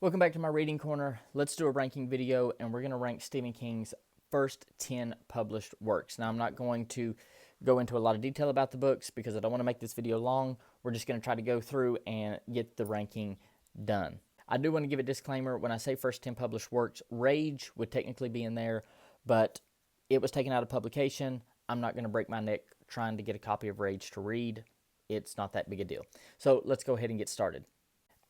Welcome back to my reading corner. Let's do a ranking video, and we're going to rank Stephen King's first 10 published works. Now, I'm not going to go into a lot of detail about the books because I don't want to make this video long. We're just going to try to go through and get the ranking done. I do want to give a disclaimer. When I say first 10 published works, Rage would technically be in there, but it was taken out of publication. I'm not going to break my neck trying to get a copy of Rage to read. It's not that big a deal. So let's go ahead and get started.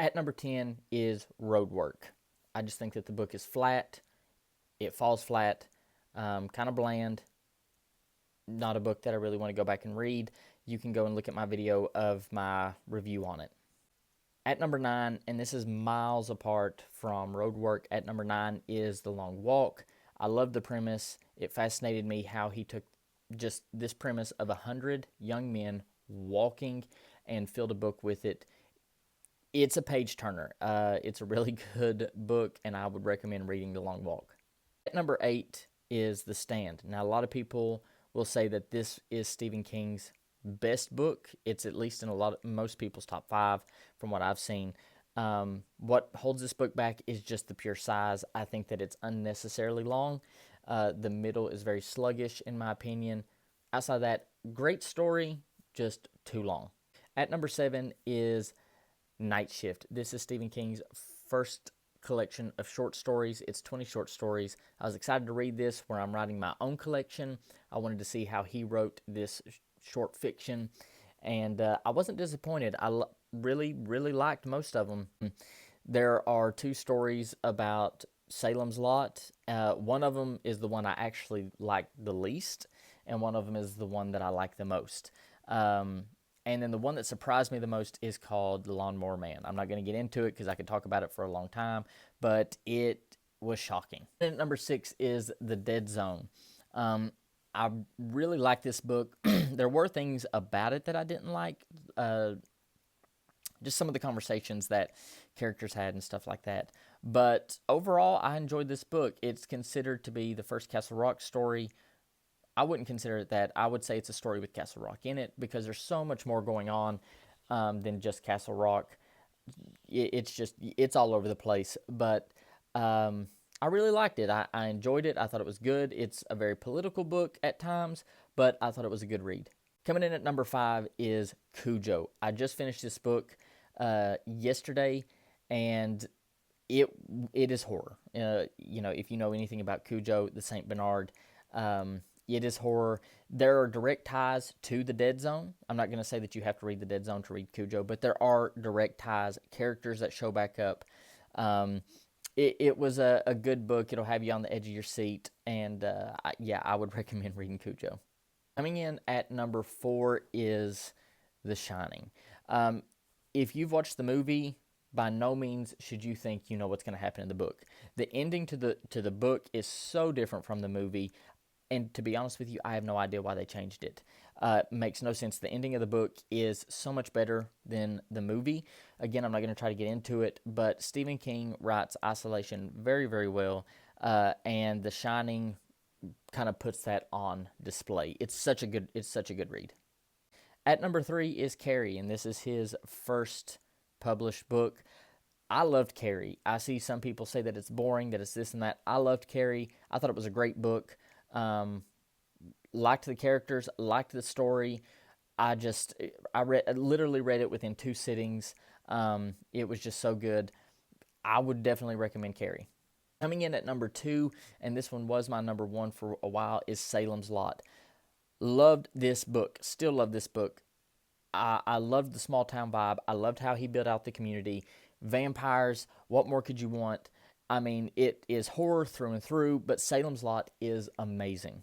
At number 10 is Roadwork. I just think that the book is flat. It falls flat, kind of bland. Not a book that I really want to go back and read. You can go and look at my video of my review on it. At number 9, and this is miles apart from Roadwork, at number 9 is The Long Walk. I love the premise. It fascinated me how he took just this premise of 100 young men walking and filled a book with it. It's a page turner. It's a really good book, and I would recommend reading The Long Walk. At number 8 is The Stand. Now, a lot of people will say that this is Stephen King's best book. It's at least in most people's top 5 from what I've seen. What holds this book back is just the pure size. I think that it's unnecessarily long. The middle is very sluggish, in my opinion. Outside of that, great story, just too long. At number 7 is Night Shift. This is Stephen King's first collection of short stories. It's 20 short stories. I was excited to read this where I'm writing my own collection. I wanted to see how he wrote this short fiction, and I wasn't disappointed. I really liked most of them. There are 2 stories about Salem's Lot. One of them is the one I actually like the least, and one of them is the one that I like the most. And then the one that surprised me the most is called The Lawnmower Man. I'm not going to get into it because I could talk about it for a long time, but it was shocking. And number 6 is The Dead Zone. I really like this book. There were things about it that I didn't like. Just some of the conversations that characters had and stuff like that. But overall, I enjoyed this book. It's considered to be the first Castle Rock story. I wouldn't consider it that. I would say it's a story with Castle Rock in it because there's so much more going on than just Castle Rock. It's all over the place. But I really liked it. I enjoyed it. I thought it was good. It's a very political book at times, but I thought it was a good read. Coming in at number 5 is Cujo. I just finished this book yesterday, and it is horror. If you know anything about Cujo, the Saint Bernard, it is horror. There are direct ties to The Dead Zone. I'm not going to say that you have to read The Dead Zone to read Cujo, but there are direct ties, characters that show back up. It was a good book. It'll have you on the edge of your seat, and I would recommend reading Cujo. Coming in at number 4 is The Shining. If you've watched the movie, by no means should you think you know what's going to happen in the book. The ending to the book is so different from the movie. And to be honest with you, I have no idea why they changed it. Makes no sense. The ending of the book is so much better than the movie. Again, I'm not going to try to get into it, but Stephen King writes isolation very well, and The Shining kind of puts that on display. It's such a good read. At number 3 is Carrie, and this is his first published book. I loved Carrie. I see some people say that it's boring, that it's this and that. I loved Carrie. I thought it was a great book. Liked the characters, liked the story. I literally read it within 2 sittings. It was just so good. I would definitely recommend Carrie. Coming in at number 2, and this one was my number 1 for a while, is Salem's Lot. Loved this book. Still love this book. I loved the small town vibe. I loved how he built out the community. Vampires, what more could you want? I mean, it is horror through and through, but Salem's Lot is amazing.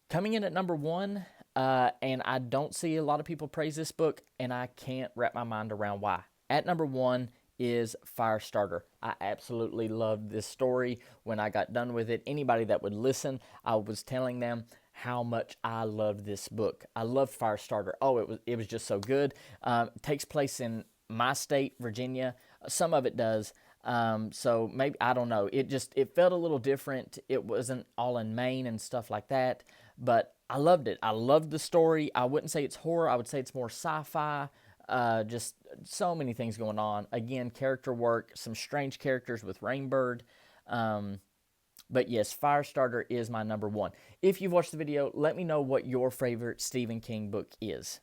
Coming in at number 1, and I don't see a lot of people praise this book, and I can't wrap my mind around why. At number 1 is Firestarter. I absolutely loved this story. When I got done with it, anybody that would listen, I was telling them how much I loved this book. I loved Firestarter. Oh, it was just so good. It takes place in my state, Virginia. Some of it does. So maybe, I don't know. It felt a little different. It wasn't all in Maine and stuff like that, but I loved it. I loved the story. I wouldn't say it's horror. I would say it's more sci-fi. Just so many things going on. Again, character work, some strange characters with Rainbird. But yes, Firestarter is my number one. If you've watched the video, let me know what your favorite Stephen King book is.